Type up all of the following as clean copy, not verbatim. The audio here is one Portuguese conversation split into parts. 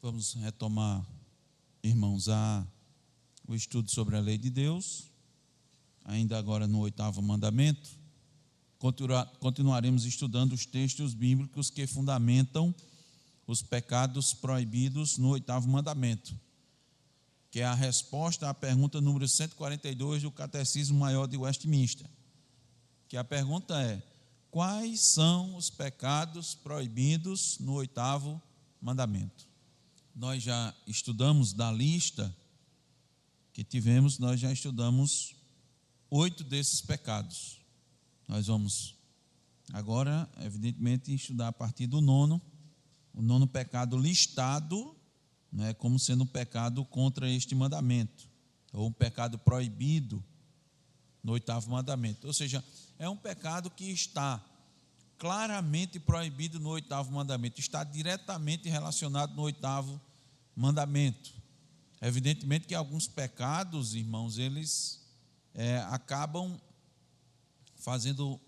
Vamos retomar, irmãos, o estudo sobre a lei de Deus, ainda agora no 8º mandamento. Continuaremos estudando os textos bíblicos que fundamentam os pecados proibidos no 8º mandamento, que é a resposta à pergunta número 142 do Catecismo Maior de Westminster, que a pergunta é: quais são os pecados proibidos no 8º mandamento? Nós já estudamos da lista que tivemos, nós já estudamos 8 desses pecados. Nós vamos agora, evidentemente, estudar a partir do 9º, o 9º pecado listado, né, como sendo um pecado contra este mandamento, ou um pecado proibido no 8º mandamento. Ou seja, é um pecado que está claramente proibido no 8º mandamento, está diretamente relacionado no 8º mandamento. Evidentemente que alguns pecados, irmãos, eles acabam fazendo,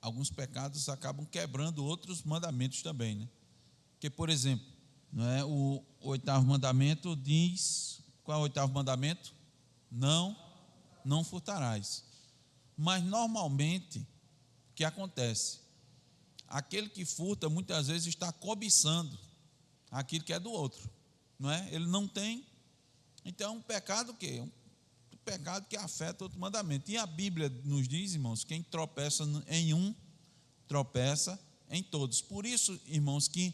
alguns pecados acabam quebrando outros mandamentos também, né? Porque, por exemplo, o 8º mandamento diz, qual é o 8º mandamento? Não furtarás. Mas normalmente, o que acontece? Aquele que furta muitas vezes está cobiçando aquilo que é do outro, não é? Ele não tem. Então é um pecado que pecado que afeta outro mandamento. E a Bíblia nos diz, irmãos, quem tropeça em um, tropeça em todos. Por isso, irmãos, que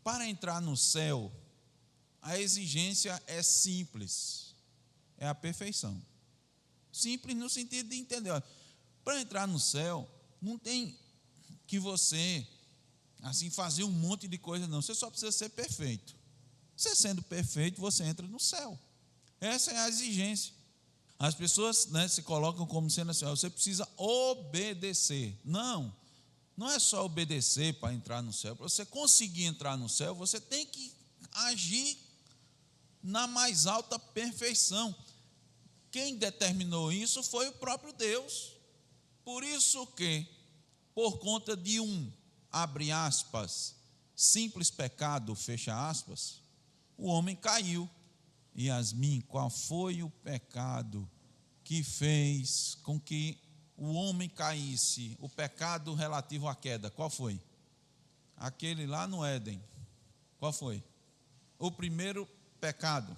para entrar no céu, a exigência é simples, é a perfeição. Simples no sentido de entender, olha, para entrar no céu, não tem que você, assim, fazer um monte de coisa, não. Você só precisa ser perfeito. Você sendo perfeito, você entra no céu. Essa é a exigência. As pessoas, né, se colocam como sendo assim: você precisa obedecer. Não é só obedecer para entrar no céu. Para você conseguir entrar no céu, você tem que agir na mais alta perfeição. Quem determinou isso foi o próprio Deus. Por isso que, por conta de abre aspas, simples pecado, fecha aspas, o homem caiu. Yasmin, qual foi o pecado que fez com que o homem caísse? O pecado relativo à queda, qual foi? Aquele lá no Éden. Qual foi? O primeiro pecado.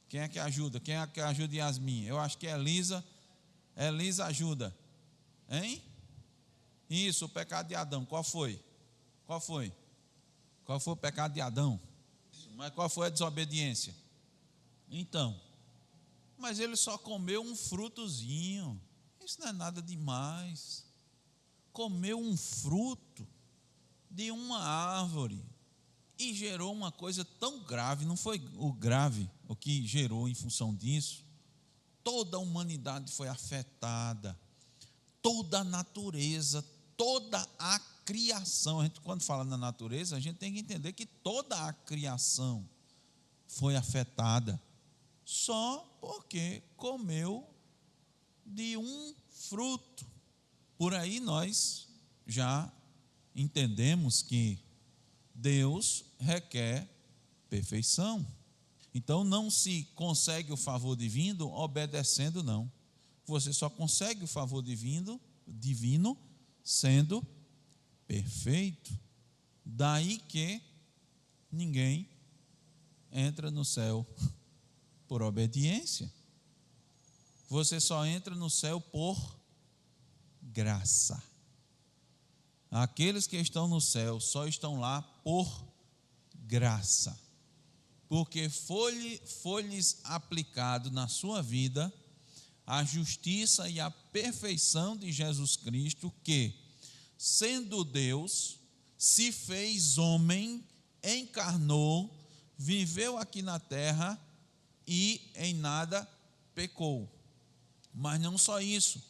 Quem é que ajuda? Quem é que ajuda Yasmin? Eu acho que é Elisa. Elisa ajuda. Hein? Isso, o pecado de Adão. Qual foi? Qual foi o pecado de Adão? Mas qual foi a desobediência? Então, mas ele só comeu um frutozinho. Isso não é nada demais. Comeu um fruto de uma árvore e gerou uma coisa tão grave. Não foi o que gerou em função disso. Toda a humanidade foi afetada, toda a natureza, toda a criação. A gente, quando fala na natureza, a gente tem que entender que toda a criação foi afetada só porque comeu de um fruto. Por aí nós já entendemos que Deus requer perfeição. Então não se consegue o favor divino obedecendo, não. Você só consegue o favor divino sendo perfeito. Daí que ninguém entra no céu por obediência. Você só entra no céu por graça. Aqueles que estão no céu só estão lá por graça, porque foi-lhes aplicado na sua vida a justiça e a perfeição de Jesus Cristo, que, sendo Deus, se fez homem, encarnou, viveu aqui na terra e em nada pecou. Mas não só isso,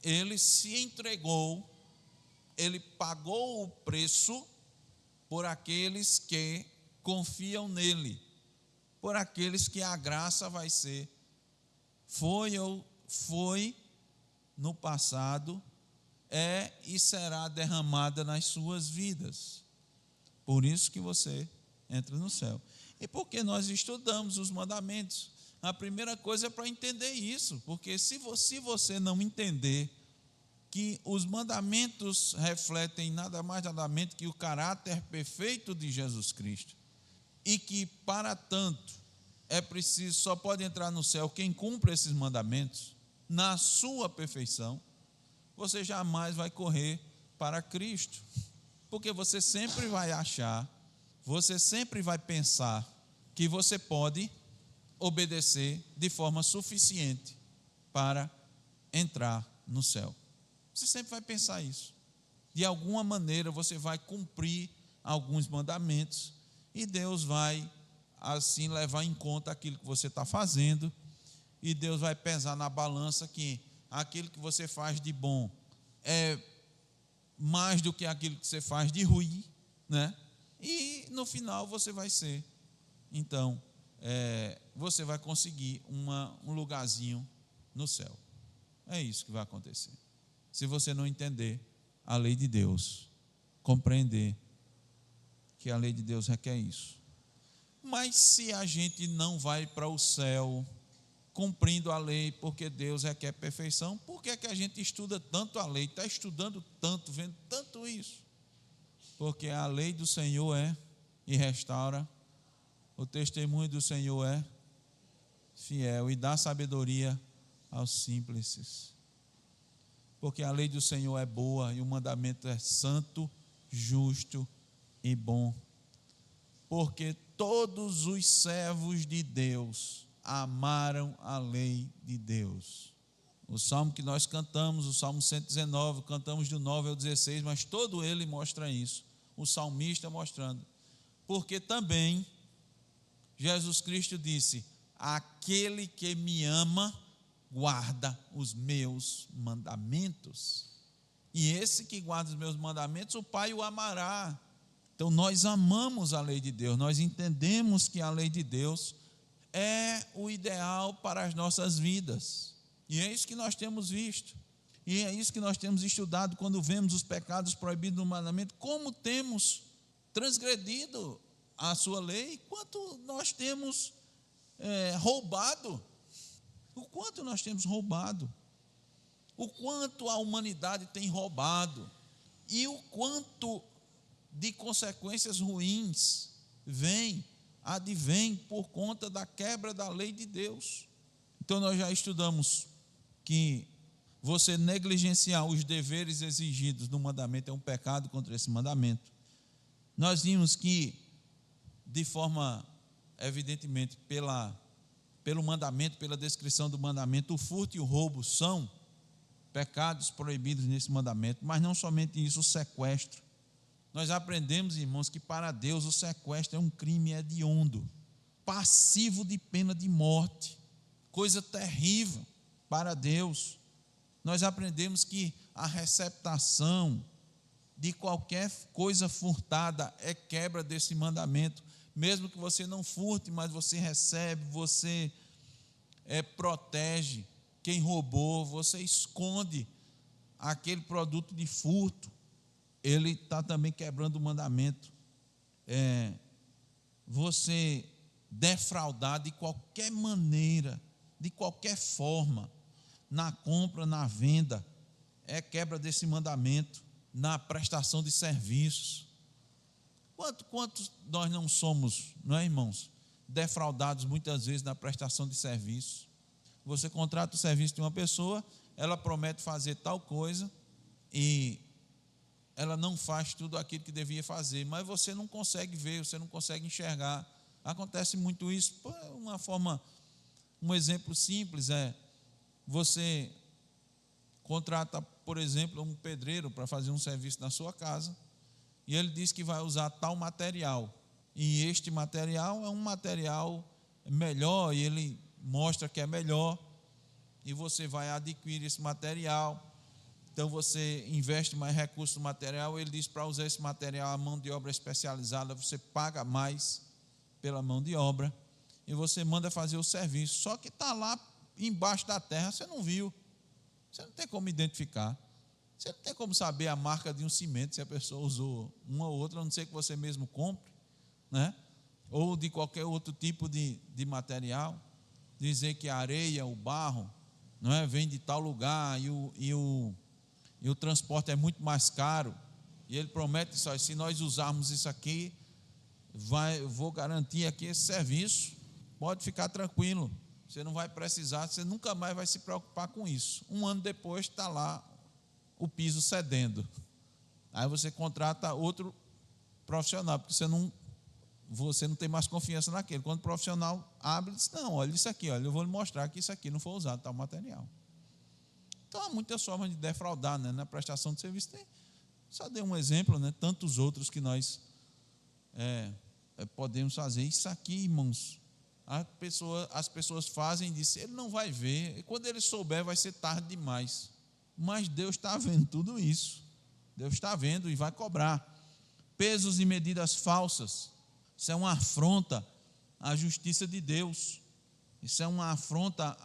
ele se entregou, ele pagou o preço por aqueles que confiam nele, por aqueles que a graça vai ser, foi no passado, e será derramada nas suas vidas. Por isso que você entra no céu. E por que nós estudamos os mandamentos? A primeira coisa é para entender isso, porque se você não entender que os mandamentos refletem nada mais nada menos que o caráter perfeito de Jesus Cristo, e que para tanto é preciso, só pode entrar no céu quem cumpre esses mandamentos na sua perfeição, você jamais vai correr para Cristo, porque você sempre vai achar, você sempre vai pensar que você pode obedecer de forma suficiente para entrar no céu. Você sempre vai pensar isso. De alguma maneira você vai cumprir alguns mandamentos e Deus vai assim levar em conta aquilo que você está fazendo, e Deus vai pesar na balança que aquilo que você faz de bom é mais do que aquilo que você faz de ruim, né? E no final você vai ser, então, você vai conseguir um lugarzinho no céu. É isso que vai acontecer. Se você não entender a lei de Deus, compreender que a lei de Deus requer isso. Mas se a gente não vai para o céu cumprindo a lei, porque Deus requer perfeição, por que é que a gente estuda tanto a lei, está estudando tanto, vendo tanto isso? Porque a lei do Senhor é e restaura, o testemunho do Senhor é fiel e dá sabedoria aos simples. Porque a lei do Senhor é boa e o mandamento é santo, justo e bom. Porque todos os servos de Deus amaram a lei de Deus. O salmo que nós cantamos, o Salmo 119, cantamos do 9 ao 16, mas todo ele mostra isso. O salmista mostrando. Porque também Jesus Cristo disse: aquele que me ama, guarda os meus mandamentos. E esse que guarda os meus mandamentos, o Pai o amará. Então nós amamos a lei de Deus, nós entendemos que a lei de Deus é o ideal para as nossas vidas. E é isso que nós temos visto. E é isso que nós temos estudado quando vemos os pecados proibidos no mandamento, como temos transgredido a sua lei, quanto nós temos roubado. O quanto nós temos roubado, o quanto a humanidade tem roubado, e o quanto de consequências ruins advém por conta da quebra da lei de Deus. Então nós já estudamos que você negligenciar os deveres exigidos no mandamento é um pecado contra esse mandamento. Nós vimos que, de forma, evidentemente, pelo mandamento, pela descrição do mandamento, o furto e o roubo são pecados proibidos nesse mandamento, mas não somente isso, o sequestro. Nós aprendemos, irmãos, que para Deus o sequestro é um crime hediondo, passivo de pena de morte, coisa terrível para Deus. Nós aprendemos que a receptação de qualquer coisa furtada é quebra desse mandamento. Mesmo que você não furte, mas você recebe, você protege quem roubou, você esconde aquele produto de furto, ele está também quebrando o mandamento. Você defraudar de qualquer maneira, de qualquer forma, na compra, na venda, é quebra desse mandamento, na prestação de serviços. Quantos nós não somos, não é, irmãos, defraudados muitas vezes na prestação de serviços? Você contrata o serviço de uma pessoa, ela promete fazer tal coisa e ela não faz tudo aquilo que devia fazer, mas você não consegue ver, você não consegue enxergar. Acontece muito isso. Um exemplo simples é: você contrata, por exemplo, um pedreiro para fazer um serviço na sua casa, e ele diz que vai usar tal material, e este material é um material melhor, e ele mostra que é melhor, e você vai adquirir esse material. Então você investe mais recursos no material, ele diz para usar esse material, a mão de obra especializada, você paga mais pela mão de obra, e você manda fazer o serviço, só que está lá embaixo da terra, você não viu, você não tem como identificar, você não tem como saber a marca de um cimento, se a pessoa usou uma ou outra, a não ser que você mesmo compre, né? ou de qualquer outro tipo de material, dizer que a areia, o barro, não é, vem de tal lugar e o transporte é muito mais caro, e ele promete só, se nós usarmos isso aqui, vou garantir aqui esse serviço, pode ficar tranquilo, você não vai precisar, você nunca mais vai se preocupar com isso. Um ano depois está lá o piso cedendo, aí você contrata outro profissional, porque você não tem mais confiança naquele. Quando o profissional abre, diz, não, olha isso aqui, olha, eu vou lhe mostrar que isso aqui não foi usado, tal material. Então há muitas formas de defraudar, né, na prestação de serviço. Só dei um exemplo, né, tantos outros que nós podemos fazer. Isso aqui, irmãos, as pessoas fazem e dizem, ele não vai ver, e quando ele souber vai ser tarde demais. Mas Deus está vendo tudo isso. Deus está vendo e vai cobrar. Pesos e medidas falsas, isso é uma afronta à justiça de Deus, isso é uma afronta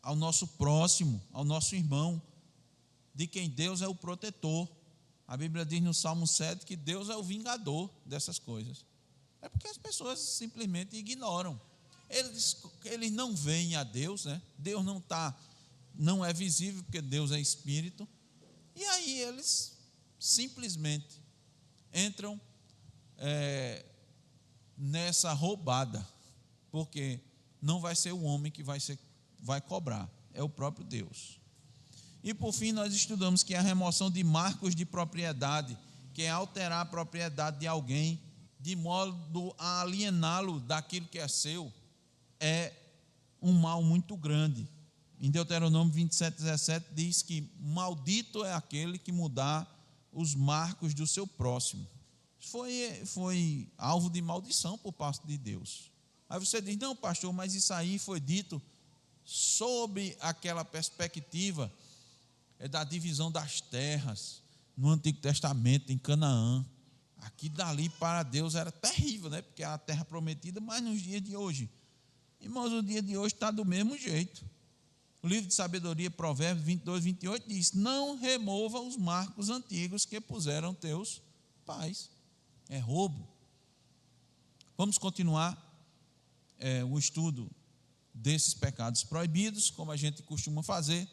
ao nosso próximo, ao nosso irmão, de quem Deus é o protetor. A Bíblia diz no Salmo 7 que Deus é o vingador dessas coisas. É porque as pessoas simplesmente ignoram. Eles não veem a Deus, né? Deus não é visível, porque Deus é espírito. E aí eles simplesmente entram nessa roubada, porque não vai ser o homem que vai cobrar, é o próprio Deus. E por fim nós estudamos que a remoção de marcos de propriedade, que é alterar a propriedade de alguém, de modo a aliená-lo daquilo que é seu, é um mal muito grande. Em Deuteronômio 27:17 diz que maldito é aquele que mudar os marcos do seu próximo. Foi alvo de maldição por parte de Deus. Aí você diz, não, pastor, mas isso aí foi dito sob aquela perspectiva da divisão das terras no Antigo Testamento, em Canaã. Aqui dali para Deus era terrível, né? Porque era a terra prometida, mas nos dias de hoje, irmãos, o dia de hoje está do mesmo jeito. O livro de sabedoria, Provérbios 22:28 diz, não remova os marcos antigos que puseram teus pais. É roubo. Vamos continuar o estudo desses pecados proibidos, como a gente costuma fazer.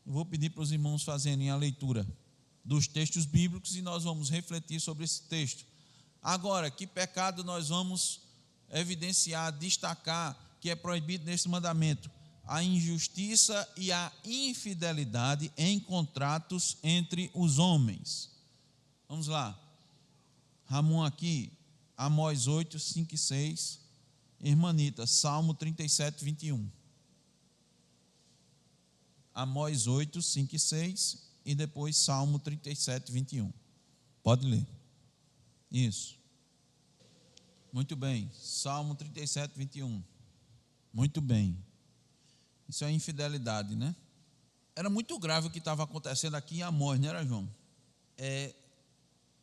Eu vou pedir para os irmãos fazerem a leitura dos textos bíblicos e nós vamos refletir sobre esse texto. Agora, que pecado nós vamos evidenciar, destacar, que é proibido nesse mandamento? A injustiça e a infidelidade em contratos entre os homens. Vamos lá. Ramon aqui, Amós 8, 5 e 6. Irmanita, Salmo 37, 21. Amós 8, 5 e 6. E depois Salmo 37, 21. Pode ler. Isso. Muito bem. Salmo 37, 21. Muito bem. Isso é infidelidade, né? Era muito grave o que estava acontecendo aqui em Amós, não era, João?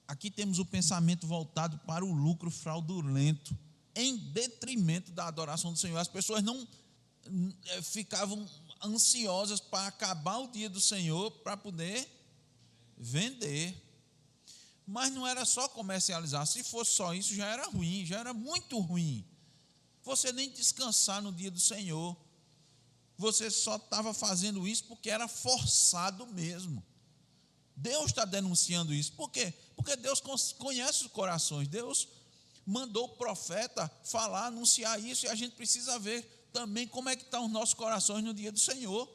Aqui temos o pensamento voltado para o lucro fraudulento, em detrimento da adoração do Senhor. As pessoas não ficavam ansiosas para acabar o dia do Senhor para poder vender. Mas não era só comercializar. Se fosse só isso, já era ruim, já era muito ruim. Você nem descansar no dia do Senhor. Você só estava fazendo isso porque era forçado mesmo. Deus está denunciando isso. Por quê? Porque Deus conhece os corações. Deus mandou o profeta falar, anunciar isso, e a gente precisa ver também como é que estão os nossos corações no dia do Senhor.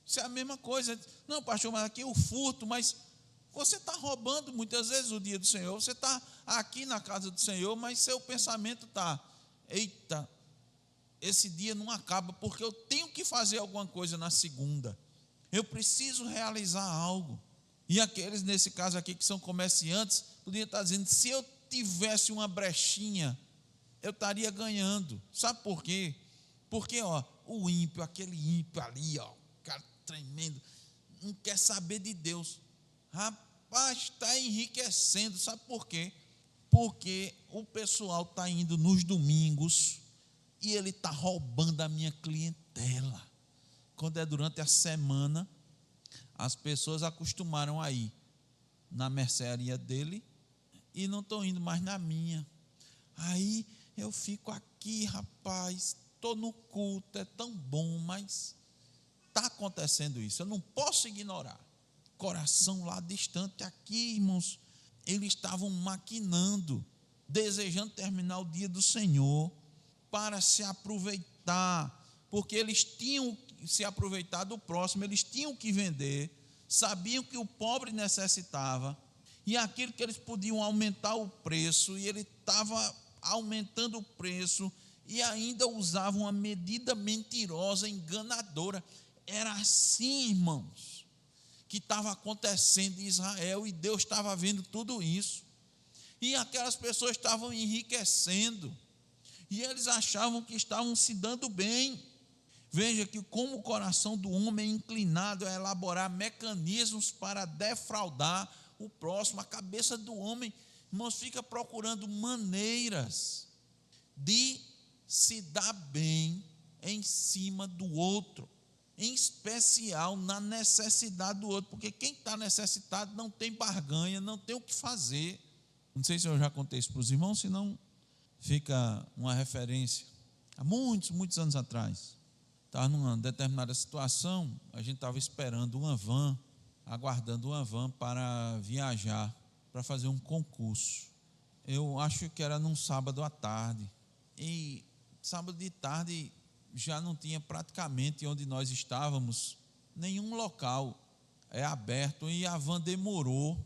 Isso é a mesma coisa. Não, pastor, mas aqui é o furto, mas você está roubando muitas vezes o dia do Senhor. Você está aqui na casa do Senhor, mas seu pensamento está, eita, esse dia não acaba, porque eu tenho que fazer alguma coisa na segunda. Eu preciso realizar algo. E aqueles, nesse caso aqui, que são comerciantes, podiam estar dizendo, se eu tivesse uma brechinha, eu estaria ganhando. Sabe por quê? Porque, o ímpio, aquele ímpio ali, cara tremendo, não quer saber de Deus. Rapaz, está enriquecendo. Sabe por quê? Porque o pessoal está indo nos domingos e ele está roubando a minha clientela. Quando é durante a semana, as pessoas acostumaram a ir na mercearia dele e não estão indo mais na minha. Aí Eu fico aqui, rapaz, estou no culto, é tão bom, mas está acontecendo isso, eu não posso ignorar. Coração lá distante, aqui, irmãos, eles estavam maquinando, desejando terminar o dia do Senhor, para se aproveitar, porque eles tinham que se aproveitar do próximo, eles tinham que vender, sabiam que o pobre necessitava, e aquilo que eles podiam aumentar o preço, e ele estava aumentando o preço, e ainda usavam uma medida mentirosa, enganadora. Era assim, irmãos, que estava acontecendo em Israel, e Deus estava vendo tudo isso, e aquelas pessoas estavam enriquecendo, e eles achavam que estavam se dando bem. Veja que como o coração do homem é inclinado a elaborar mecanismos para defraudar o próximo, a cabeça do homem, irmãos, fica procurando maneiras de se dar bem em cima do outro, em especial na necessidade do outro, porque quem está necessitado não tem barganha, não tem o que fazer. Não sei se eu já contei isso para os irmãos, senão fica uma referência. Há muitos anos atrás, estava numa determinada situação, a gente estava esperando uma van, aguardando uma van para viajar, para fazer um concurso. Eu acho que era num sábado à tarde, e sábado de tarde já não tinha praticamente onde nós estávamos nenhum local aberto, e a van demorou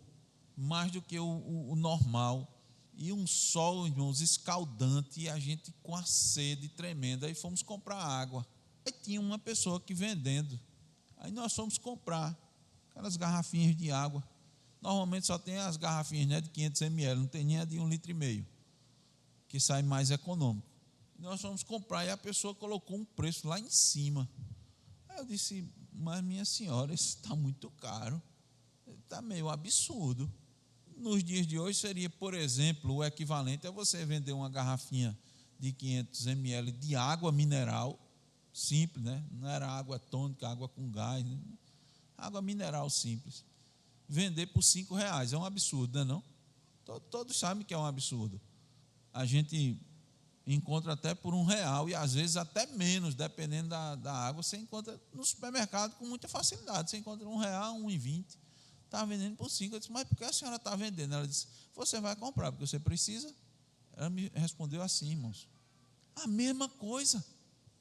mais do que o normal, e um sol, irmãos, escaldante, e a gente com a sede tremenda. Aí fomos comprar água, aí tinha uma pessoa aqui vendendo, aí nós fomos comprar aquelas garrafinhas de água. Normalmente só tem as garrafinhas, né, de 500 ml, não tem nem a de 1,5 litro, que sai mais econômico. Nós fomos comprar, e a pessoa colocou um preço lá em cima. Aí eu disse: mas minha senhora, isso está muito caro, está meio absurdo. Nos dias de hoje seria, por exemplo, o equivalente a você vender uma garrafinha de 500 ml de água mineral, simples, né? Não era água tônica, água com gás, né? Água mineral simples, vender por R$5, é um absurdo, não é não? Todos sabem que é um absurdo. A gente encontra até por R$1, e às vezes até menos, dependendo da água, você encontra no supermercado com muita facilidade, você encontra R$1, R$1,20, está vendendo por 5. Eu disse: mas por que a senhora está vendendo? Ela disse: você vai comprar, porque você precisa. Ela me respondeu assim, irmãos: a mesma coisa,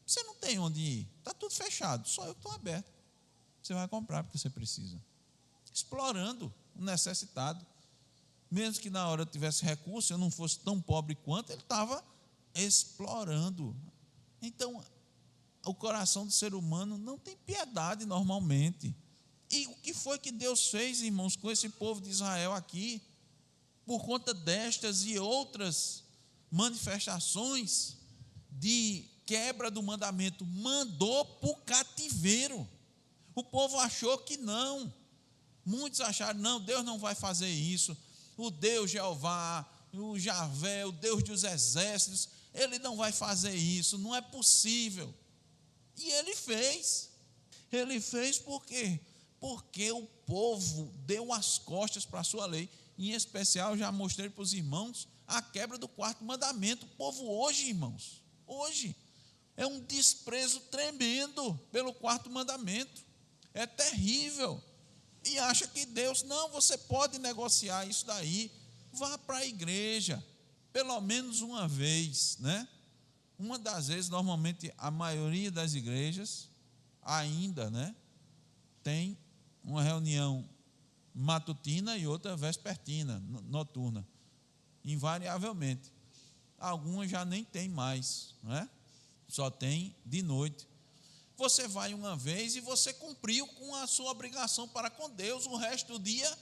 você não tem onde ir, está tudo fechado, só eu que estou aberto, você vai comprar porque você precisa. Explorando o necessitado, mesmo que na hora eu tivesse recurso, eu não fosse tão pobre quanto, ele estava explorando. Então, o coração do ser humano não tem piedade normalmente. E o que foi que Deus fez, irmãos, com esse povo de Israel aqui, por conta destas e outras manifestações de quebra do mandamento? Mandou para o cativeiro. O povo achou que não. Muitos acharam: não, Deus não vai fazer isso. O Deus Jeová, o Javé, o Deus dos exércitos, Ele não vai fazer isso, não é possível. E Ele fez. Ele fez por quê? Porque o povo deu as costas para a sua lei. Em especial, já mostrei para os irmãos a quebra do 4º mandamento. O povo hoje, irmãos, hoje é um desprezo tremendo pelo 4º mandamento. É terrível. E acha que Deus, não, você pode negociar isso daí, vá para a igreja, pelo menos uma vez, né? Uma das vezes, normalmente, a maioria das igrejas ainda, né, tem uma reunião matutina e outra vespertina, noturna, invariavelmente. Algumas já nem tem mais, né? Só tem de noite. Você vai uma vez e você cumpriu com a sua obrigação para com Deus. O resto do dia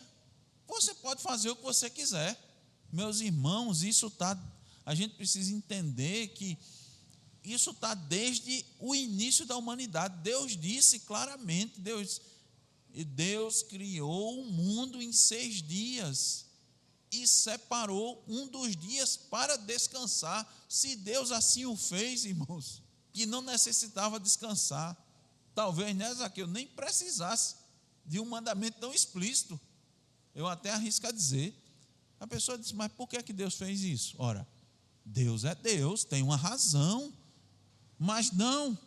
você pode fazer o que você quiser. Meus irmãos, a gente precisa entender que isso está desde o início da humanidade. Deus disse claramente, Deus criou o mundo em 6 dias e separou um dos dias para descansar. Se Deus assim o fez, irmãos, que não necessitava descansar, talvez, né, Zaqueu, nem precisasse de um mandamento tão explícito. Eu até arrisco a dizer. A pessoa diz: mas por que Deus fez isso? Ora, Deus é Deus, tem uma razão. Mas não,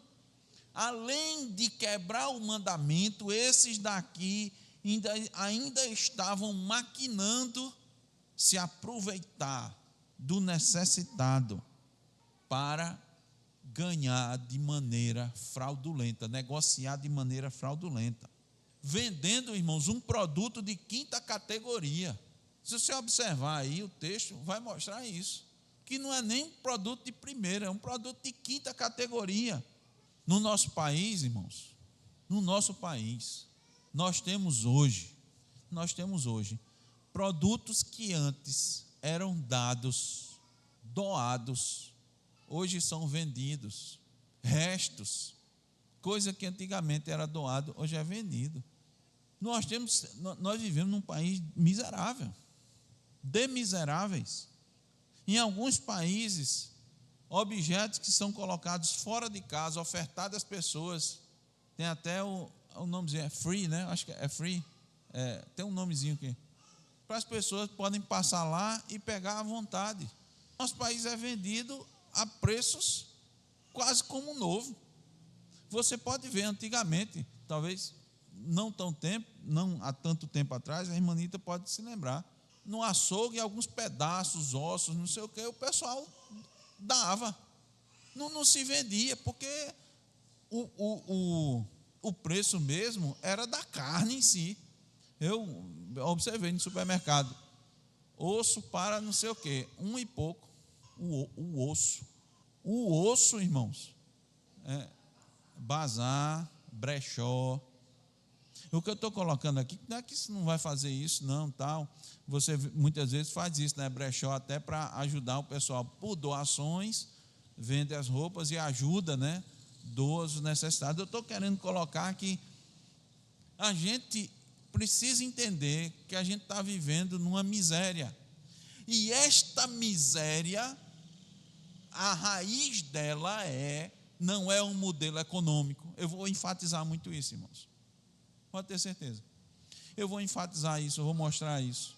além de quebrar o mandamento, esses daqui ainda estavam maquinando se aproveitar do necessitado para ganhar de maneira fraudulenta, negociar de maneira fraudulenta, vendendo, irmãos, um produto de quinta categoria. Se você observar aí, o texto vai mostrar isso, que não é nem um produto de primeira, é um produto de quinta categoria. No nosso país, irmãos, no nosso país, nós temos hoje produtos que antes eram doados, hoje são vendidos, restos, coisa que antigamente era doado, hoje é vendido. Nós vivemos num país miserável, de miseráveis. Em alguns países, objetos que são colocados fora de casa, ofertados às pessoas, tem até o nomezinho, é free, né? Acho que é free, tem um nomezinho aqui, para as pessoas podem passar lá e pegar à vontade. Nosso país é vendido a preços quase como novo. Você pode ver antigamente, talvez não há tanto tempo atrás, a irmã Anita pode se lembrar, no açougue, alguns pedaços, ossos, não sei o que, o pessoal dava, não se vendia, porque o preço mesmo era da carne em si. Eu observei no supermercado, osso para não sei o que, um e pouco, o osso, irmãos, bazar, brechó. O que eu estou colocando aqui, não é que isso não vai fazer isso, não, tal. Você muitas vezes faz isso, né? Brechó até para ajudar o pessoal por doações, vende as roupas e ajuda, né? Doa os necessitados. Eu estou querendo colocar que a gente precisa entender que a gente está vivendo numa miséria. E esta miséria, a raiz dela não é um modelo econômico. Eu vou enfatizar muito isso, irmãos. Pode ter certeza. Eu vou enfatizar isso, eu vou mostrar isso.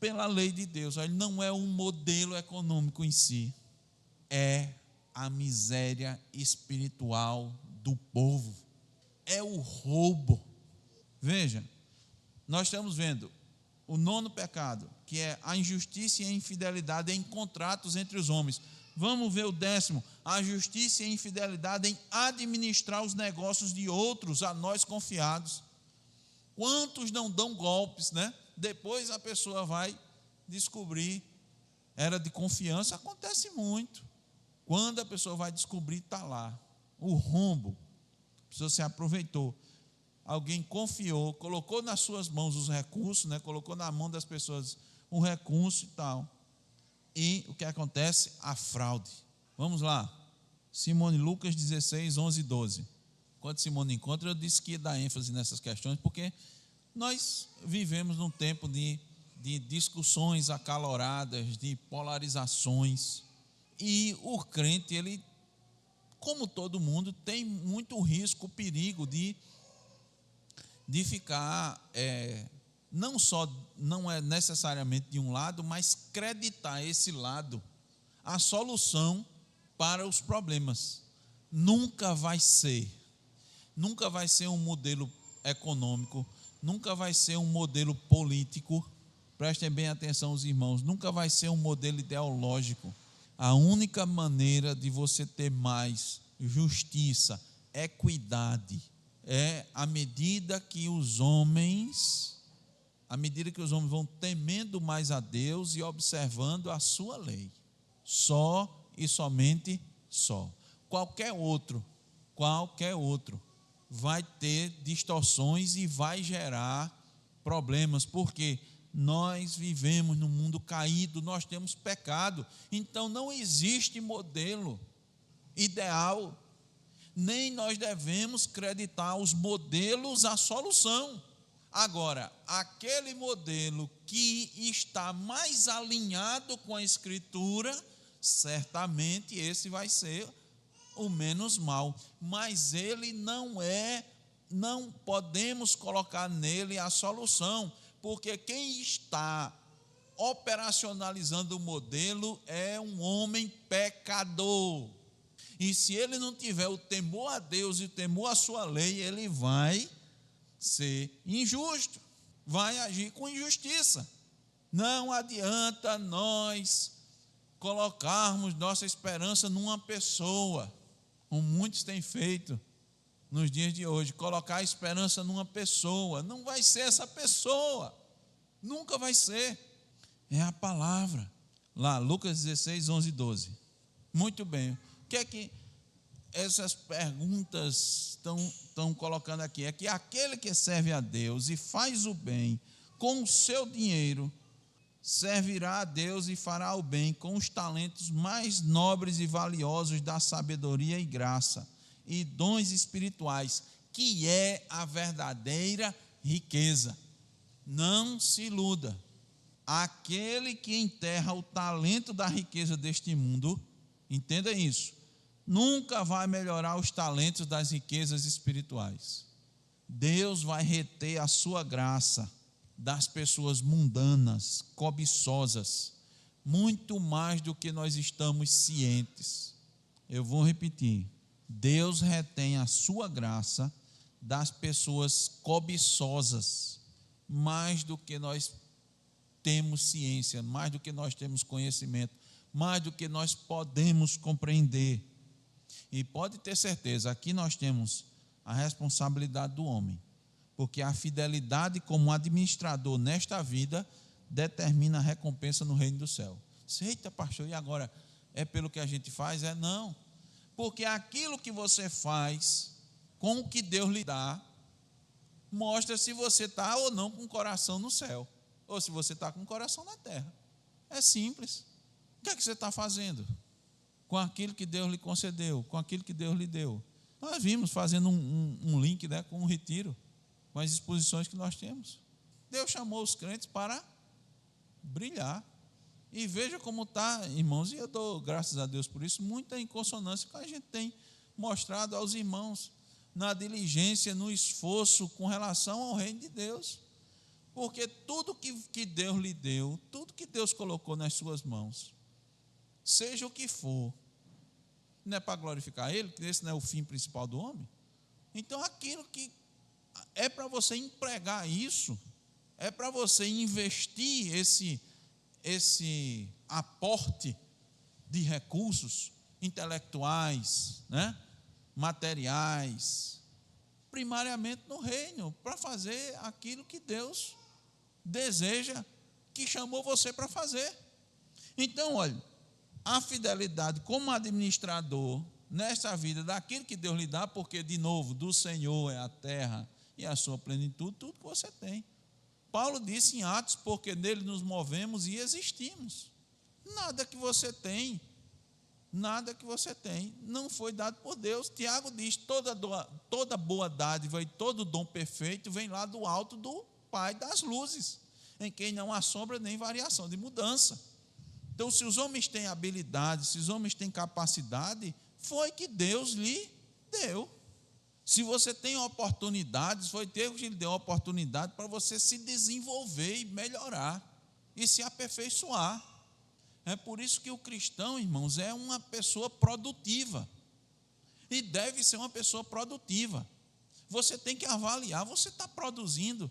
Pela lei de Deus, ele não é um modelo econômico em si, é a miséria espiritual do povo, é o roubo. Veja, nós estamos vendo o 9º pecado, que é a injustiça e a infidelidade em contratos entre os homens. Vamos ver o 10º, a justiça e a infidelidade em administrar os negócios de outros a nós confiados. Quantos não dão golpes, né? Depois a pessoa vai descobrir, era de confiança, acontece muito. Quando a pessoa vai descobrir, está lá, o rombo, a pessoa se aproveitou. Alguém confiou, colocou nas suas mãos os recursos, né? Colocou na mão das pessoas um recurso e tal. E o que acontece? A fraude. Vamos lá, Simone, Lucas 16, 11 e 12. Quando Simone encontra, eu disse que ia dar ênfase nessas questões, porque nós vivemos num tempo de discussões acaloradas, de polarizações, e o crente, ele, como todo mundo, tem muito risco, perigo de ficar, não é necessariamente de um lado, mas creditar esse lado a solução para os problemas. Nunca vai ser um modelo econômico, nunca vai ser um modelo político, prestem bem atenção os irmãos, nunca vai ser um modelo ideológico. A única maneira de você ter mais justiça, equidade, é à medida que os homens vão temendo mais a Deus e observando a sua lei. Só e somente só. Qualquer outro vai ter distorções e vai gerar problemas, porque nós vivemos num mundo caído, nós temos pecado, então não existe modelo ideal, nem nós devemos creditar os modelos a solução. Agora, aquele modelo que está mais alinhado com a Escritura, certamente esse vai ser o menos mal, mas ele não podemos colocar nele a solução, porque quem está operacionalizando o modelo, é um homem pecador. E se ele não tiver o temor a Deus e o temor à sua lei, ele vai ser injusto, vai agir com injustiça. Não adianta nós colocarmos nossa esperança numa pessoa, como muitos têm feito nos dias de hoje, colocar a esperança numa pessoa. Não vai ser essa pessoa, nunca vai ser. É a palavra. Lá, Lucas 16, 11 e 12. Muito bem. O que é que essas perguntas estão colocando aqui? É que aquele que serve a Deus e faz o bem com o seu dinheiro, servirá a Deus e fará o bem com os talentos mais nobres e valiosos da sabedoria e graça e dons espirituais, que é a verdadeira riqueza. Não se iluda. Aquele que enterra o talento da riqueza deste mundo, entenda isso, nunca vai melhorar os talentos das riquezas espirituais. Deus vai reter a sua graça das pessoas mundanas, cobiçosas, muito mais do que nós estamos cientes. Eu vou repetir. Deus retém a sua graça das pessoas cobiçosas, mais do que nós temos ciência, mais do que nós temos conhecimento, mais do que nós podemos compreender. E pode ter certeza, aqui nós temos a responsabilidade do homem, porque a fidelidade como administrador nesta vida determina a recompensa no reino do céu. Eita, pastor, e agora? É pelo que a gente faz? Não. Porque aquilo que você faz com o que Deus lhe dá, mostra se você está ou não com o coração no céu, ou se você está com o coração na terra. É simples. O que é que você está fazendo com aquilo que Deus lhe concedeu, com aquilo que Deus lhe deu? Nós vimos fazendo um link, né, com o retiro, com as exposições que nós temos. Deus chamou os crentes para brilhar. E veja como está, irmãos, e eu dou graças a Deus por isso, muita inconsonância que a gente tem mostrado aos irmãos na diligência, no esforço com relação ao reino de Deus. Porque tudo que Deus lhe deu, tudo que Deus colocou nas suas mãos, seja o que for, não é para glorificar Ele, que esse não é o fim principal do homem. Então aquilo que é para você empregar isso, é para você investir esse aporte de recursos intelectuais, né, materiais, primariamente no reino, para fazer aquilo que Deus deseja, que chamou você para fazer. Então, olha, a fidelidade como administrador nesta vida, daquilo que Deus lhe dá, porque, de novo, do Senhor é a terra e a sua plenitude, tudo que você tem. Paulo disse em Atos, porque nele nos movemos e existimos. Nada que você tem não foi dado por Deus. Tiago diz, toda boa dádiva e todo dom perfeito vem lá do alto do Pai das luzes, em quem não há sombra nem variação de mudança. Então, se os homens têm habilidade, se os homens têm capacidade, foi que Deus lhe deu. Se você tem oportunidades, foi Deus que lhe deu oportunidade para você se desenvolver e melhorar e se aperfeiçoar. É por isso que o cristão, irmãos, é uma pessoa produtiva e deve ser uma pessoa produtiva. Você tem que avaliar, você está produzindo.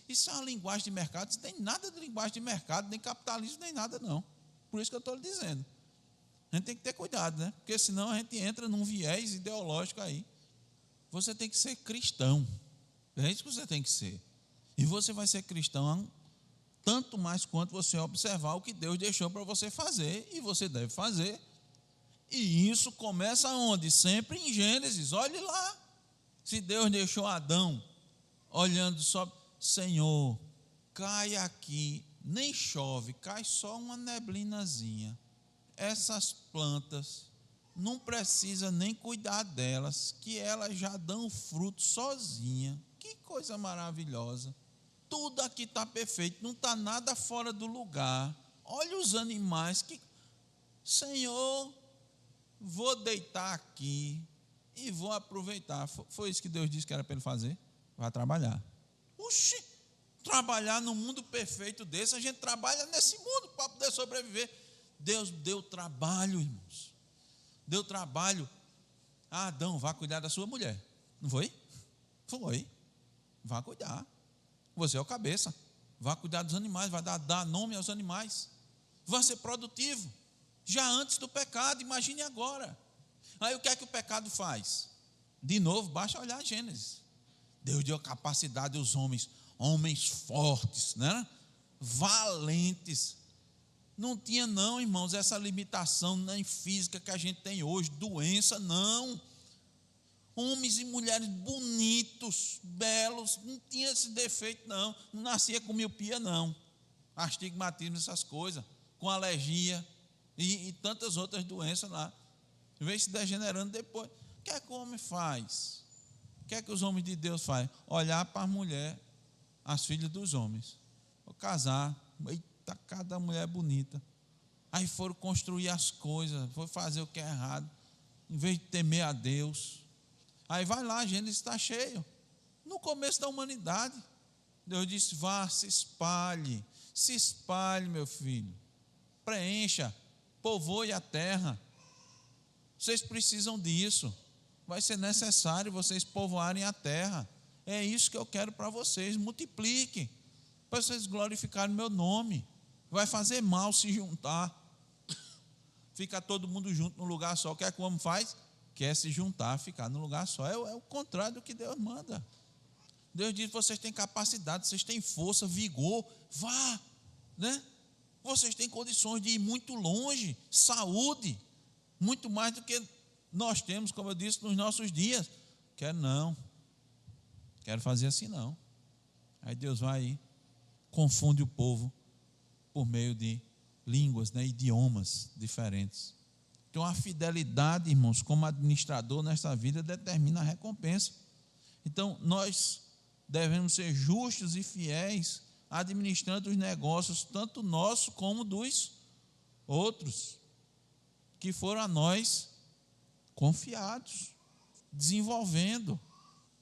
Isso é uma linguagem de mercado, não tem nada de linguagem de mercado, nem capitalismo, nem nada não. Por isso que eu estou lhe dizendo. A gente tem que ter cuidado, né? Porque senão a gente entra num viés ideológico aí. Você tem que ser cristão. É isso que você tem que ser. E você vai ser cristão tanto mais quanto você observar o que Deus deixou para você fazer, e você deve fazer. E isso começa onde? Sempre em Gênesis. Olhe lá. Se Deus deixou Adão olhando só, Senhor, cai aqui, nem chove, cai só uma neblinazinha. Essas plantas, não precisa nem cuidar delas, que elas já dão fruto sozinha. Que coisa maravilhosa. Tudo aqui está perfeito, não está nada fora do lugar. Olha os animais que, Senhor, vou deitar aqui e vou aproveitar. Foi isso que Deus disse que era para ele fazer? Vai trabalhar. Oxi, trabalhar no mundo perfeito desse, a gente trabalha nesse mundo para poder sobreviver. Deus deu trabalho, irmãos. Deu trabalho. Adão, vá cuidar da sua mulher. Não foi? Foi. Vá cuidar. Você é o cabeça. Vá cuidar dos animais, vai dar nome aos animais. Vá ser produtivo. Já antes do pecado, imagine agora. Aí o que é que o pecado faz? De novo, basta olhar Gênesis. Deus deu a capacidade aos homens fortes, né? Valentes. Não tinha não, irmãos, essa limitação nem física que a gente tem hoje, doença, não. Homens e mulheres bonitos, belos, não tinha esse defeito não nascia com miopia não, astigmatismo, essas coisas, com alergia e tantas outras doenças lá, veio se degenerando depois. O que é que o homem faz? O que é que os homens de Deus fazem? Olhar para as mulheres, as filhas dos homens, vou casar, eita, cada mulher bonita, aí foram construir as coisas, foram fazer o que é errado, em vez de temer a Deus. Aí vai lá, Gênesis está cheio. No começo da humanidade, Deus disse: vá, se espalhe, meu filho, preencha, povoe a terra. Vocês precisam disso. Vai ser necessário vocês povoarem a terra. É isso que eu quero para vocês. Multipliquem, para vocês glorificarem meu nome. Vai fazer mal se juntar. Fica todo mundo junto num lugar só. O que é que o homem faz? Quer se juntar, ficar num lugar só. É o contrário do que Deus manda. Deus diz: vocês têm capacidade, vocês têm força, vigor, vá, né? Vocês têm condições de ir muito longe, saúde, muito mais do que nós temos, como eu disse, nos nossos dias. Quero não, quero fazer assim não. Aí Deus vai e confunde o povo por meio de línguas, né, idiomas diferentes. Então a fidelidade, irmãos, como administrador nesta vida determina a recompensa. Então nós devemos ser justos e fiéis administrando os negócios, tanto nossos como dos outros, que foram a nós confiados, desenvolvendo.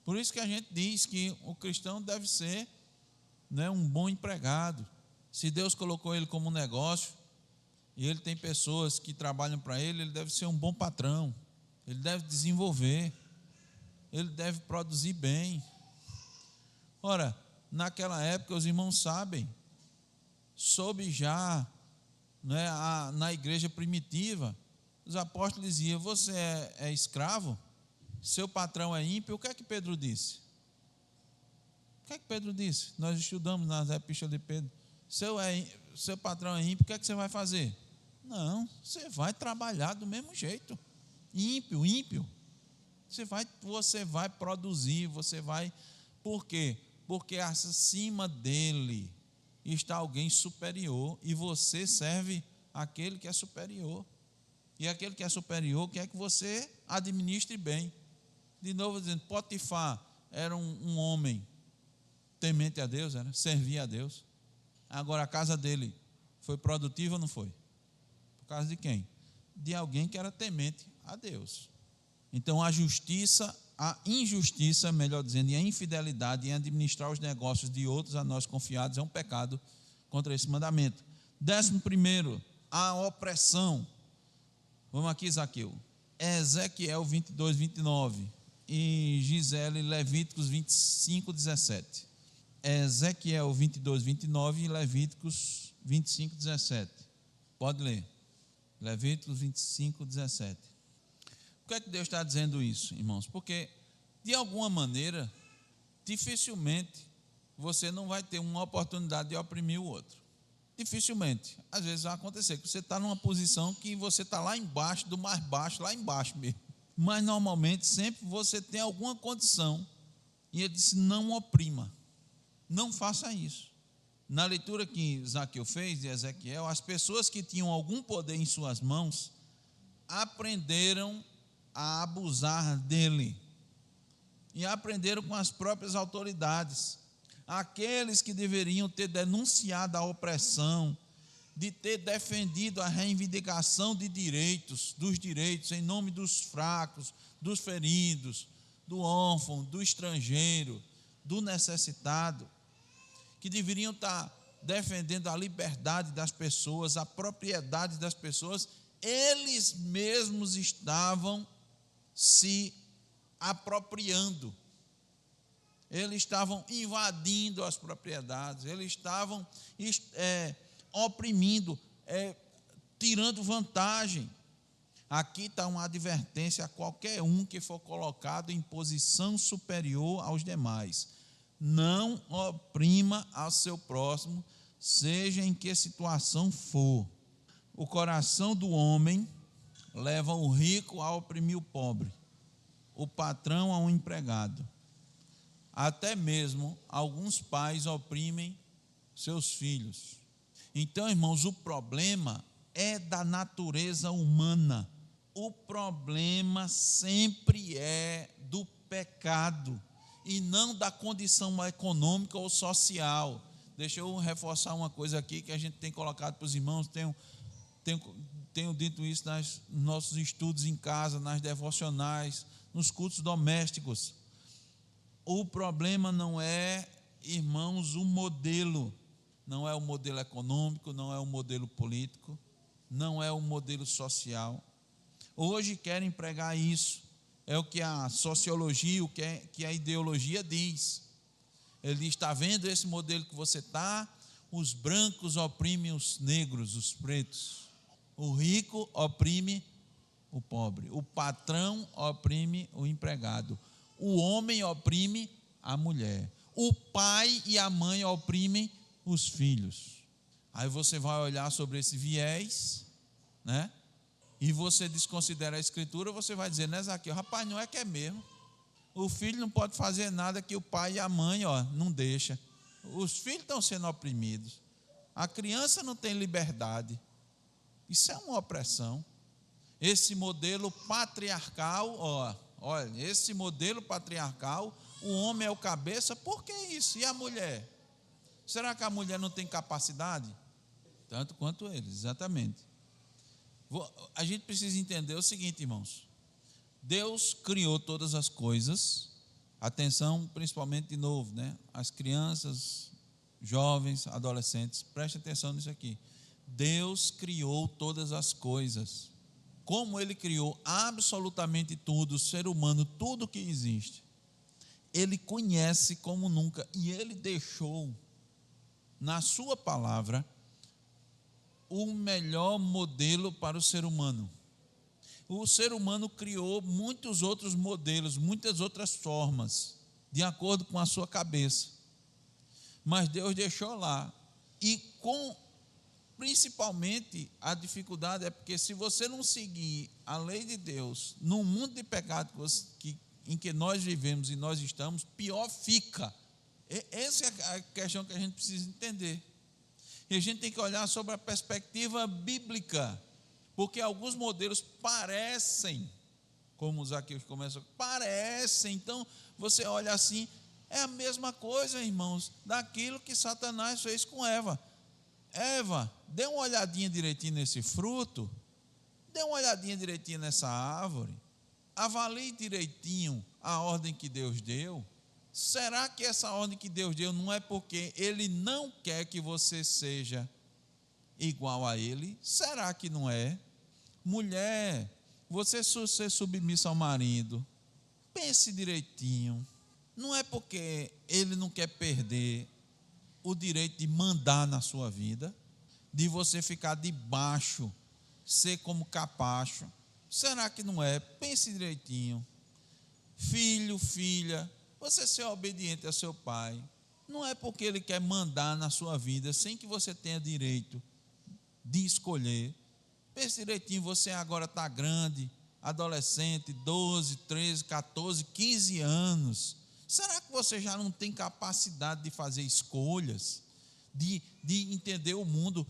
Por isso que a gente diz que o cristão deve ser, né, um bom empregado. Se Deus colocou ele como um negócio, e ele tem pessoas que trabalham para ele, ele deve ser um bom patrão, ele deve desenvolver, ele deve produzir bem. Ora, naquela época os irmãos sabem, soube já, né, na igreja primitiva, os apóstolos diziam: você é escravo, seu patrão é ímpio. O que é que Pedro disse? O que é que Pedro disse? Nós estudamos nas epístolas de Pedro: seu patrão é ímpio, o que é que você vai fazer? Não, você vai trabalhar do mesmo jeito. Ímpio. Você vai produzir, você vai. Por quê? Porque acima dele está alguém superior e você serve aquele que é superior. E aquele que é superior quer que você administre bem. De novo dizendo, Potifar era um homem temente a Deus, servia a Deus. Agora a casa dele foi produtiva ou não foi? Por causa de quem? De alguém que era temente a Deus. Então a injustiça, melhor dizendo, e a infidelidade em administrar os negócios de outros a nós confiados é um pecado contra esse mandamento. 11º, a opressão. Vamos aqui, Zaqueu. Ezequiel 22, 29 e Gisele, Levíticos 25, 17. Ezequiel 22, 29 e Levíticos 25, 17. Pode ler. Levíticos 25, 17. Por que é que Deus está dizendo isso, irmãos? Porque, de alguma maneira, dificilmente você não vai ter uma oportunidade de oprimir o outro. Dificilmente. Às vezes vai acontecer que você está numa posição que você está lá embaixo, do mais baixo, lá embaixo mesmo. Mas, normalmente, sempre você tem alguma condição. E ele disse: não oprima. Não faça isso. Na leitura que Zaqueu fez de Ezequiel, as pessoas que tinham algum poder em suas mãos aprenderam a abusar dele e aprenderam com as próprias autoridades. Aqueles que deveriam ter denunciado a opressão, de ter defendido a reivindicação de direitos, dos direitos em nome dos fracos, dos feridos, do órfão, do estrangeiro, do necessitado, que deveriam estar defendendo a liberdade das pessoas, a propriedade das pessoas, eles mesmos estavam se apropriando. Eles estavam invadindo as propriedades, eles estavam oprimindo, tirando vantagem. Aqui está uma advertência a qualquer um que for colocado em posição superior aos demais. Não oprima ao seu próximo, seja em que situação for. O coração do homem leva o rico a oprimir o pobre, o patrão a um empregado. Até mesmo alguns pais oprimem seus filhos. Então, irmãos, o problema é da natureza humana. O problema sempre é do pecado e não da condição econômica ou social. Deixa eu reforçar uma coisa aqui que a gente tem colocado para os irmãos, tenho dito isso nos nossos estudos em casa, nas devocionais, nos cultos domésticos. O problema não é, irmãos, o modelo. Não é o modelo econômico, não é o modelo político, não é o modelo social. Hoje querem pregar isso. É o que a sociologia, o que a ideologia diz. Ele diz, está vendo esse modelo que você está? Os brancos oprimem os negros, os pretos. O rico oprime o pobre. O patrão oprime o empregado. O homem oprime a mulher. O pai e a mãe oprimem os filhos. Aí você vai olhar sobre esse viés, né? E você desconsidera a escritura, você vai dizer, né, Zaqueu? Rapaz, não é que é mesmo. O filho não pode fazer nada que o pai e a mãe, não deixa. Os filhos estão sendo oprimidos. A criança não tem liberdade. Isso é uma opressão. Esse modelo patriarcal, olha, esse modelo patriarcal, o homem é o cabeça, por que isso? E a mulher? Será que a mulher não tem capacidade? Tanto quanto eles, exatamente. A gente precisa entender o seguinte, irmãos. Deus criou todas as coisas. Atenção, principalmente de novo, né? As crianças, jovens, adolescentes, prestem atenção nisso aqui. Deus criou todas as coisas. Como Ele criou absolutamente tudo, o ser humano, tudo que existe, Ele conhece como nunca, e Ele deixou na sua palavra o melhor modelo para o ser humano. O ser humano criou muitos outros modelos, muitas outras formas, de acordo com a sua cabeça. Mas Deus deixou lá. E principalmente a dificuldade é porque se você não seguir a lei de Deus, no mundo de pecado em que nós vivemos e nós estamos, pior fica. Essa é a questão que a gente precisa entender. E a gente tem que olhar sobre a perspectiva bíblica, porque alguns modelos parecem, como os aqui começam, parecem. Então, você olha assim, é a mesma coisa, irmãos, daquilo que Satanás fez com Eva. Eva, dê uma olhadinha direitinho nesse fruto, dê uma olhadinha direitinho nessa árvore, avalie direitinho a ordem que Deus deu. Será que essa ordem que Deus deu não é porque Ele não quer que você seja igual a Ele? Será que não é? Mulher, você ser submissa ao marido, pense direitinho. Não é porque Ele não quer perder o direito de mandar na sua vida, de você ficar debaixo, ser como capacho. Será que não é? Pense direitinho. Filho, filha, você ser obediente ao seu pai, não é porque ele quer mandar na sua vida, sem que você tenha direito de escolher. Pense direitinho, você agora está grande, adolescente, 12, 13, 14, 15 anos. Será que você já não tem capacidade de fazer escolhas, de entender o mundo?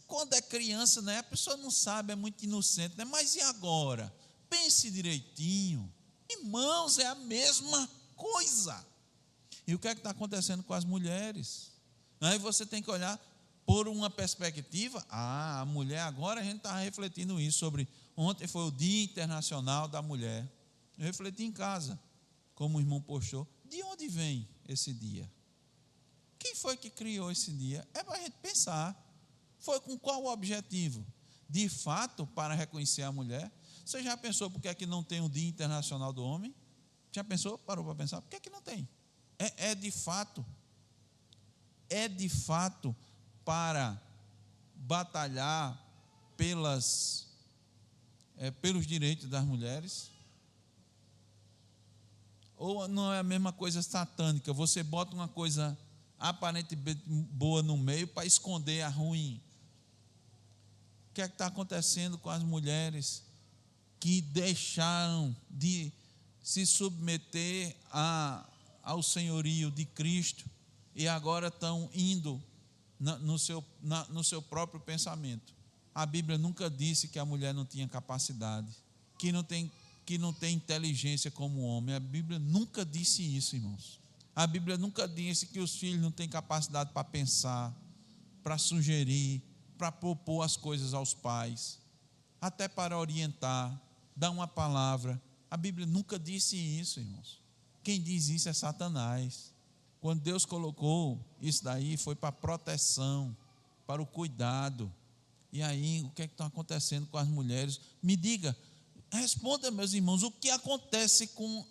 Quando é criança, né, a pessoa não sabe, é muito inocente, né? Mas e agora? Pense direitinho. Irmãos, é a mesma coisa. E o que é que está acontecendo com as mulheres? Aí você tem que olhar por uma perspectiva. A mulher, agora a gente está refletindo isso sobre. Ontem foi o Dia Internacional da Mulher. Eu refleti em casa, como o irmão postou. De onde vem esse dia? foi que criou esse dia? É para a gente pensar. Foi com qual objetivo? De fato, para reconhecer a mulher. Você já pensou por que é que não tem o Dia Internacional do Homem? Já pensou? Parou para pensar? Por que é que não tem? É de fato para batalhar pelos direitos das mulheres? Ou não é a mesma coisa satânica? Você bota uma coisa aparentemente boa no meio para esconder a ruim. O que é que está acontecendo com as mulheres que deixaram de se submeter ao senhorio de Cristo e agora estão indo no seu próprio pensamento? A Bíblia nunca disse que a mulher não tinha capacidade, que não tem inteligência como o homem. A Bíblia nunca disse isso, irmãos. A Bíblia nunca disse que os filhos não têm capacidade para pensar, para sugerir, para propor as coisas aos pais, até para orientar, dar uma palavra. A Bíblia nunca disse isso, irmãos. Quem diz isso é Satanás. Quando Deus colocou isso daí, foi para proteção, para o cuidado. E aí, o que é que está acontecendo com as mulheres? Me diga, responda, meus irmãos, o que acontece com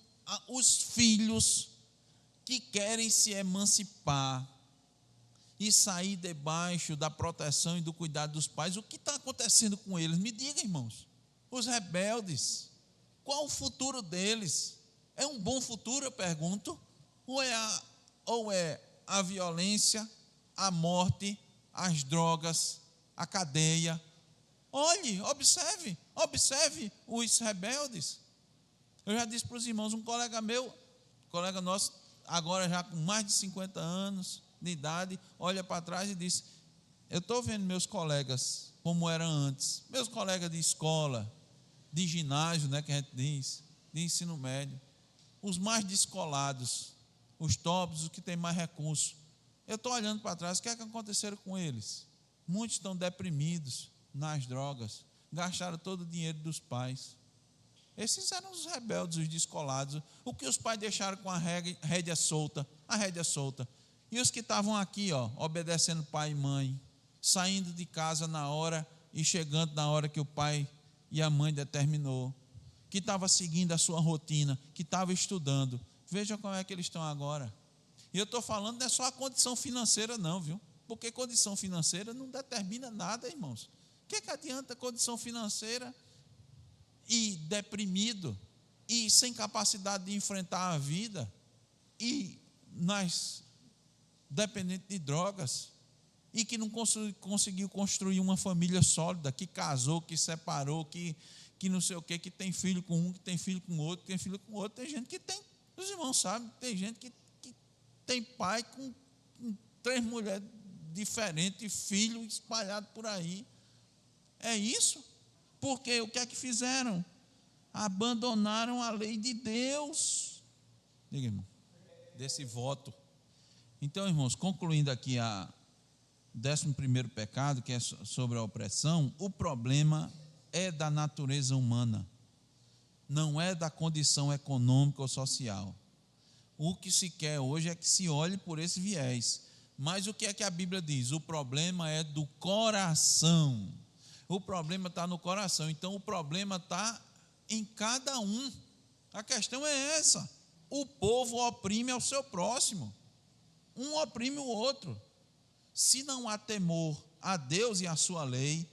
os filhos que querem se emancipar e sair debaixo da proteção e do cuidado dos pais? O que está acontecendo com eles? Me diga, irmãos. Os rebeldes, qual o futuro deles? É um bom futuro, eu pergunto? Ou é a violência, a morte, as drogas, a cadeia? Olhe, observe os rebeldes. Eu já disse para os irmãos, um colega nosso, agora já com mais de 50 anos de idade, olha para trás e diz: eu estou vendo meus colegas como eram antes, meus colegas de escola, de ginásio, que a gente diz, de ensino médio, os mais descolados, os tops, os que têm mais recursos. Eu estou olhando para trás, o que é que aconteceram com eles? Muitos estão deprimidos nas drogas, gastaram todo o dinheiro dos pais. Esses eram os rebeldes, os descolados. O que os pais deixaram com a rédea solta, E os que estavam aqui, obedecendo pai e mãe, saindo de casa na hora e chegando na hora que o pai e a mãe determinou, que estava seguindo a sua rotina, que estava estudando. Veja como é que eles estão agora. E eu estou falando, não é só a condição financeira não, viu? Porque condição financeira não determina nada, irmãos. O que adianta condição financeira e deprimido, e sem capacidade de enfrentar a vida, e dependente de drogas, e que não conseguiu construir uma família sólida, que casou, que separou, que não sei o quê, que tem filho com um, que tem filho com outro, tem filho com outro. Tem gente que tem, os irmãos sabem, tem gente que tem pai com 3 mulheres diferentes, filho espalhado por aí. É isso? Porque o que é que fizeram? Abandonaram a lei de Deus. Diga, irmão, desse voto. Então, irmãos, concluindo aqui o 11º pecado, que é sobre a opressão, o problema é da natureza humana, não é da condição econômica ou social. O que se quer hoje é que se olhe por esse viés. Mas o que é que a Bíblia diz? O problema é do coração. O problema está no coração. Então o problema está em cada um. A questão é essa. O povo oprime ao seu próximo. Um oprime o outro. Se não há temor a Deus e à sua lei,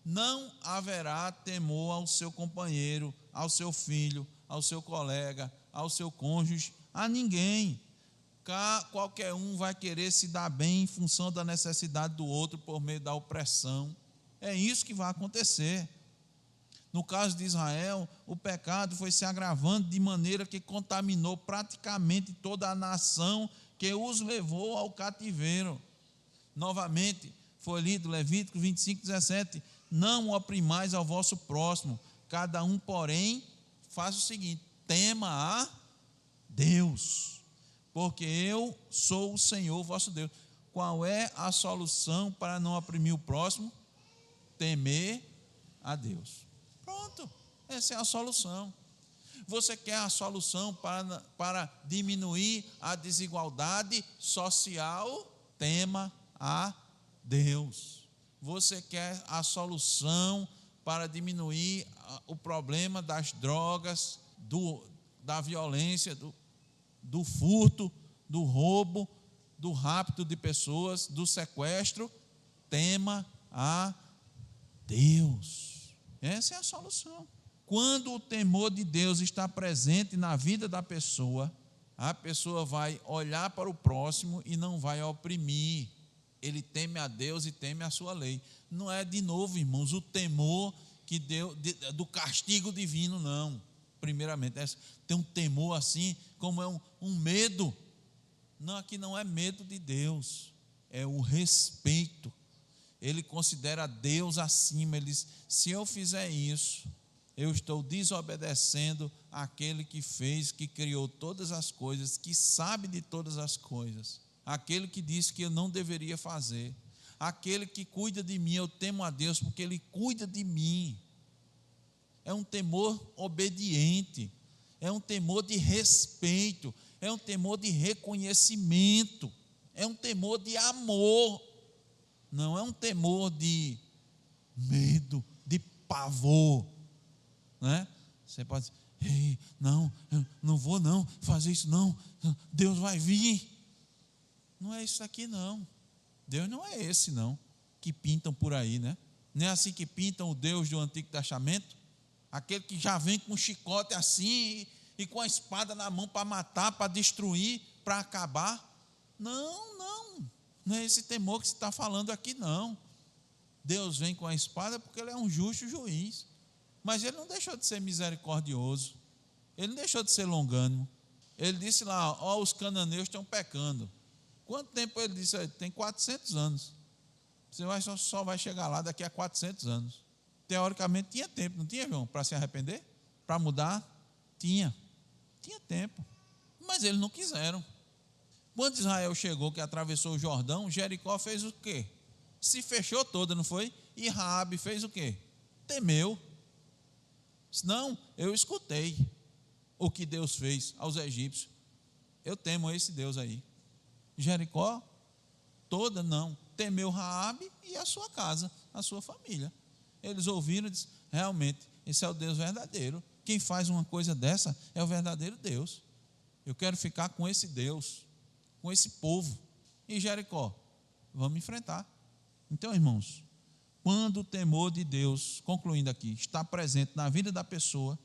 não haverá temor ao seu companheiro, ao seu filho, ao seu colega, ao seu cônjuge, a ninguém. Qualquer um vai querer se dar bem em função da necessidade do outro por meio da opressão. É isso que vai acontecer. No caso de Israel, o pecado foi se agravando de maneira que contaminou praticamente toda a nação, que os levou ao cativeiro. Novamente, foi lido Levítico 25:17: não oprimais ao vosso próximo, cada um, porém, faz o seguinte: tema a Deus, porque eu sou o Senhor vosso Deus. Qual é a solução para não oprimir o próximo? Temer a Deus. Pronto, essa é a solução. Você quer a solução para diminuir a desigualdade social? tema a Deus. Você quer a solução para diminuir o problema das drogas, da violência, do furto, do roubo, do rapto de pessoas, do sequestro? Tema a Deus. Essa é a solução. Quando o temor de Deus está presente na vida da pessoa, a pessoa vai olhar para o próximo e não vai oprimir. Ele teme a Deus e teme a sua lei. Não é, de novo, irmãos, o temor que do castigo divino, não. Primeiramente, tem um temor assim, como é um medo. Não, aqui não é medo de Deus, é o respeito. Ele considera Deus acima. Ele diz: se eu fizer isso, eu estou desobedecendo àquele que fez, que criou todas as coisas, que sabe de todas as coisas, aquele que disse que eu não deveria fazer, aquele que cuida de mim. Eu temo a Deus porque Ele cuida de mim. É um temor obediente, é um temor de respeito, é um temor de reconhecimento, é um temor de amor. Não é um temor de medo, de pavor, né? Você pode dizer: ei, não, eu não vou não fazer isso não, Deus vai vir. Não é isso aqui não. Deus não é esse não, que pintam por aí, né? Não é assim que pintam o Deus do Antigo Testamento? Aquele que já vem com um chicote assim e com a espada na mão para matar, para destruir, para acabar. Não, não. Não é esse temor que se está falando aqui, não. Deus vem com a espada porque Ele é um justo juiz. Mas Ele não deixou de ser misericordioso. Ele não deixou de ser longânimo. Ele disse lá: ó, os cananeus estão pecando. Quanto tempo Ele disse? Tem 400 anos. Você só vai chegar lá daqui a 400 anos. Teoricamente tinha tempo, não tinha, João, para se arrepender? Para mudar? Tinha tempo. Mas eles não quiseram. Quando Israel chegou, que atravessou o Jordão, Jericó fez o quê? Se fechou toda, não foi? E Raabe fez o quê? Temeu. Não, eu escutei o que Deus fez aos egípcios. Eu temo esse Deus aí. Jericó toda não. Temeu Raabe e a sua casa, a sua família. Eles ouviram e disseram: realmente, esse é o Deus verdadeiro. Quem faz uma coisa dessa é o verdadeiro Deus. Eu quero ficar com esse Deus, com esse povo. E Jericó, vamos enfrentar. Então, irmãos, quando o temor de Deus, concluindo aqui, está presente na vida da pessoa,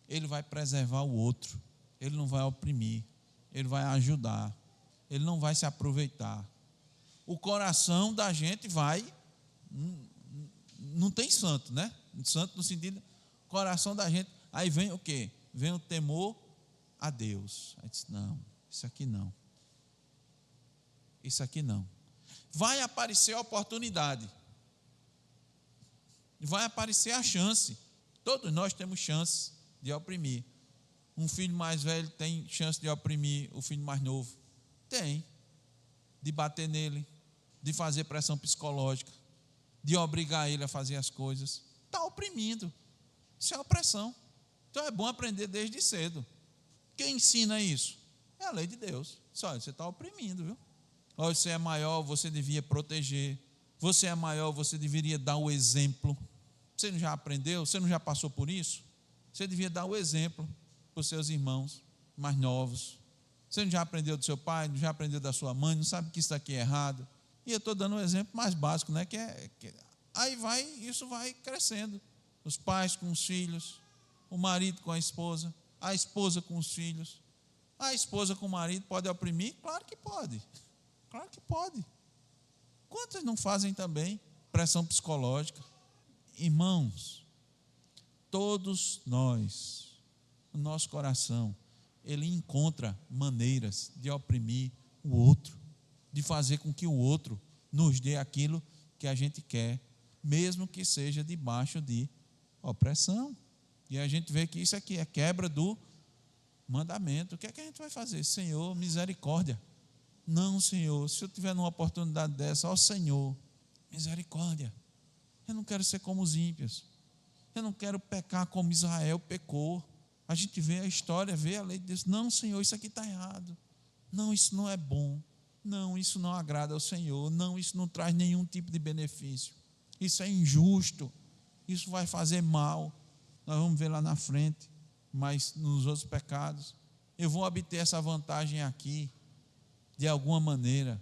Ele vai preservar o outro. Ele não vai oprimir. Ele vai ajudar. Ele não vai se aproveitar. O coração da gente vai... Não tem santo, né? Santo no sentido, coração da gente. Aí vem o quê? Vem o temor a Deus. Aí diz: não, isso aqui não. Isso aqui não. Vai aparecer a oportunidade. Vai aparecer a chance. Todos nós temos chance de oprimir. Um filho mais velho tem chance de oprimir o filho mais novo. Tem. De bater nele, de fazer pressão psicológica, de obrigar ele a fazer as coisas. Está oprimindo. Isso é opressão. Então é bom aprender desde cedo. Quem ensina isso? É a lei de Deus. Só, você está oprimindo, viu? Olha, você é maior, você devia proteger. Você é maior, você deveria dar o exemplo. Você não já aprendeu? Você não já passou por isso? Você devia dar o exemplo para os seus irmãos mais novos. Você não já aprendeu do seu pai, não já aprendeu da sua mãe, não sabe que isso aqui é errado. E eu estou dando um exemplo mais básico, né? Aí isso vai crescendo. Os pais com os filhos, o marido com a esposa com os filhos. A esposa com o marido pode oprimir? Claro que pode. Claro que pode. Quantas não fazem também pressão psicológica? Irmãos, todos nós, o nosso coração, ele encontra maneiras de oprimir o outro, de fazer com que o outro nos dê aquilo que a gente quer, mesmo que seja debaixo de opressão. E a gente vê que isso aqui é quebra do mandamento. O que é que a gente vai fazer? Senhor, misericórdia. Não, Senhor, se eu tiver numa oportunidade dessa, ó Senhor, misericórdia. Eu não quero ser como os ímpios. Eu não quero pecar como Israel pecou. A gente vê a história, vê a lei e diz: não, Senhor, isso aqui está errado. Não, isso não é bom. Não, isso não agrada ao Senhor. Não, isso não traz nenhum tipo de benefício. Isso é injusto. Isso vai fazer mal. Nós vamos ver lá na frente. Mas nos outros pecados, eu vou obter essa vantagem aqui, de alguma maneira.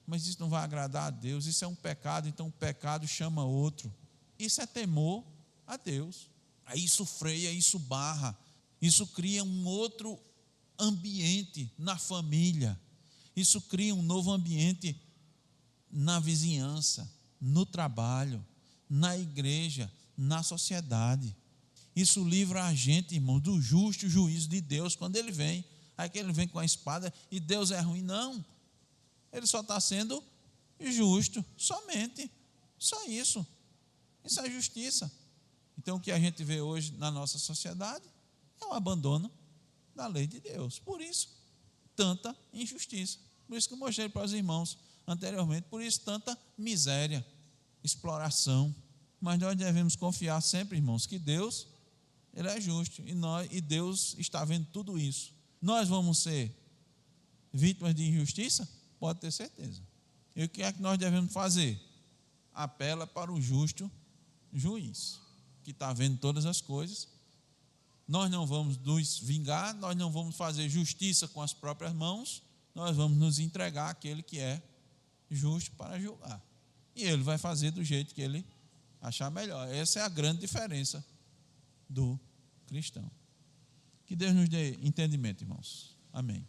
Mas isso não vai agradar a Deus. Isso é um pecado, então o pecado chama outro. Isso é temor a Deus. Aí isso freia, isso barra. Isso cria um outro ambiente na família. Isso cria um novo ambiente na vizinhança, no trabalho, na igreja, na sociedade. Isso livra a gente, irmão, do justo juízo de Deus quando ele vem. Aí que ele vem com a espada e Deus é ruim. Não, ele só está sendo justo, somente, só isso. Isso é justiça. Então o que a gente vê hoje na nossa sociedade é o abandono da lei de Deus. Por isso, tanta injustiça. Por isso que eu mostrei para os irmãos anteriormente, por isso tanta miséria, exploração. Mas nós devemos confiar sempre, irmãos, que Deus, Ele é justo e Deus está vendo tudo isso. Nós vamos ser vítimas de injustiça? Pode ter certeza. E o que é que nós devemos fazer? Apela para o justo juiz, que está vendo todas as coisas. Nós não vamos nos vingar, nós não vamos fazer justiça com as próprias mãos, nós vamos nos entregar àquele que é justo para julgar. E ele vai fazer do jeito que ele achar melhor. Essa é a grande diferença do cristão. Que Deus nos dê entendimento, irmãos. Amém.